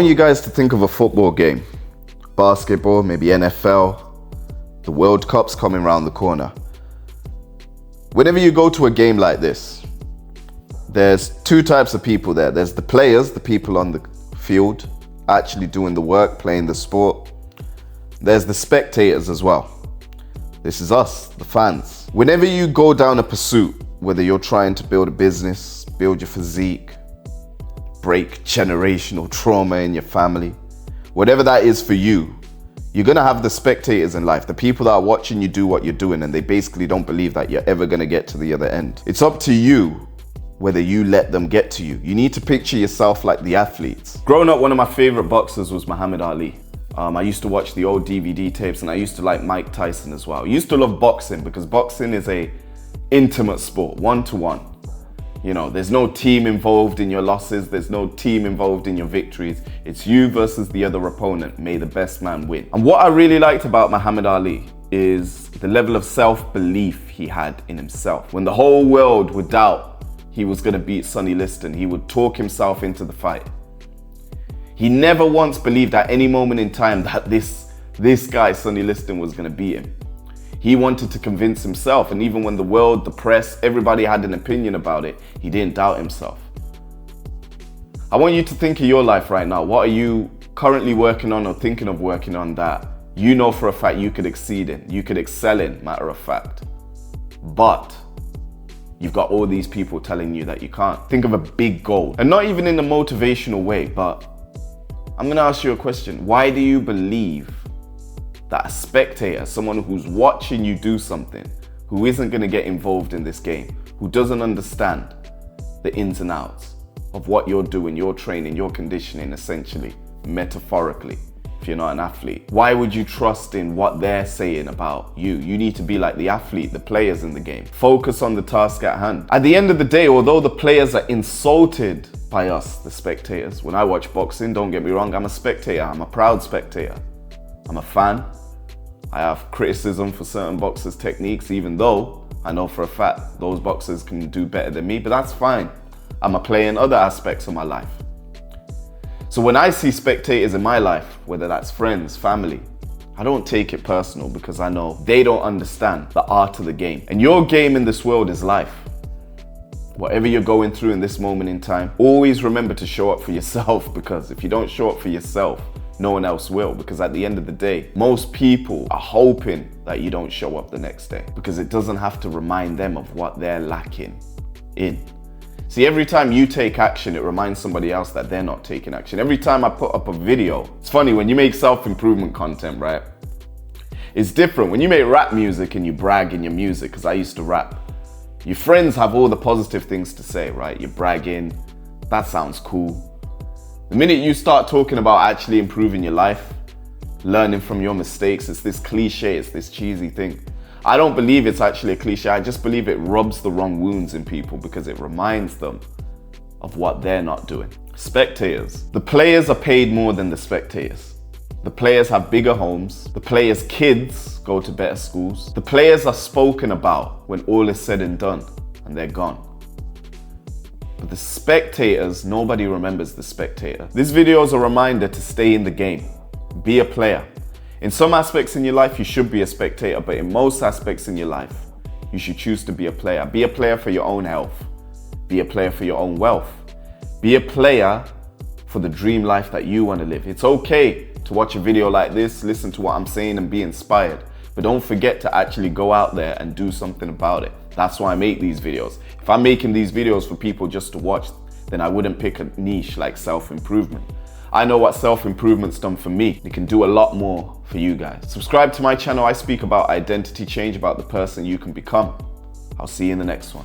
I want you guys to think of a football game, basketball, maybe NFL, the World Cup's coming around the corner. Whenever you go to a game like this, there's two types of people there. There's the players, the people on the field, actually doing the work, playing the sport. There's the spectators as well. This is us, the fans. Whenever you go down a pursuit, whether you're trying to build a business, build your physique, break generational trauma in your family, whatever that is for you, you're gonna have the spectators in life, the people that are watching you do what you're doing, and they basically don't believe that you're ever gonna get to the other end. It's up to you whether you let them get to you. You need to picture yourself like the athletes. Growing up, one of my favorite boxers was Muhammad Ali. I used to watch the old DVD tapes, and I used to like Mike Tyson as well. I used to love boxing because boxing is a intimate sport, one-to-one. You know, there's no team involved in your losses. There's no team involved in your victories. It's you versus the other opponent. May the best man win. And what I really liked about Muhammad Ali is the level of self-belief he had in himself. When the whole world would doubt he was gonna beat Sonny Liston, he would talk himself into the fight. He never once believed at any moment in time that this guy, Sonny Liston, was gonna beat him. He wanted to convince himself, and even when the world, the press, everybody had an opinion about it, he didn't doubt himself. I want you to think of your life right now. What are you currently working on or thinking of working on that you know for a fact you could exceed in, you could excel in, matter of fact, but you've got all these people telling you that you can't? Think of a big goal, and not even in a motivational way, but I'm gonna ask you a question. Why do you believe that a spectator, someone who's watching you do something, who isn't gonna get involved in this game, who doesn't understand the ins and outs of what you're doing, your training, your conditioning, essentially, metaphorically, if you're not an athlete, why would you trust in what they're saying about you? You need to be like the athlete, the players in the game. Focus on the task at hand. At the end of the day, although the players are insulted by us, the spectators, when I watch boxing, don't get me wrong, I'm a spectator, I'm a proud spectator. I'm a fan. I have criticism for certain boxers' techniques, even though I know for a fact those boxers can do better than me, but that's fine. I'm a player in other aspects of my life. So when I see spectators in my life, whether that's friends, family, I don't take it personal because I know they don't understand the art of the game. And your game in this world is life. Whatever you're going through in this moment in time, always remember to show up for yourself, because if you don't show up for yourself, no one else will. Because at the end of the day, most people are hoping that you don't show up the next day, because it doesn't have to remind them of what they're lacking in. See, every time you take action, it reminds somebody else that they're not taking action. Every time I put up a video, it's funny, when you make self-improvement content, right? It's different. When you make rap music and you brag in your music, because I used to rap, your friends have all the positive things to say, right? You're bragging, that sounds cool. The minute you start talking about actually improving your life, learning from your mistakes, it's this cliche, it's this cheesy thing. I don't believe it's actually a cliche, I just believe it rubs the wrong wounds in people because it reminds them of what they're not doing. Spectators. The players are paid more than the spectators. The players have bigger homes. The players' kids go to better schools. The players are spoken about when all is said and done and they're gone. But the spectators, nobody remembers the spectator. This video is a reminder to stay in the game. Be a player. In some aspects in your life, you should be a spectator, but in most aspects in your life, you should choose to be a player. Be a player for your own health. Be a player for your own wealth. Be a player for the dream life that you want to live. It's okay to watch a video like this, listen to what I'm saying and be inspired, but don't forget to actually go out there and do something about it. That's why I make these videos. If I'm making these videos for people just to watch, then I wouldn't pick a niche like self-improvement. I know what self-improvement's done for me. It can do a lot more for you guys. Subscribe to my channel. I speak about identity change, about the person you can become. I'll see you in the next one.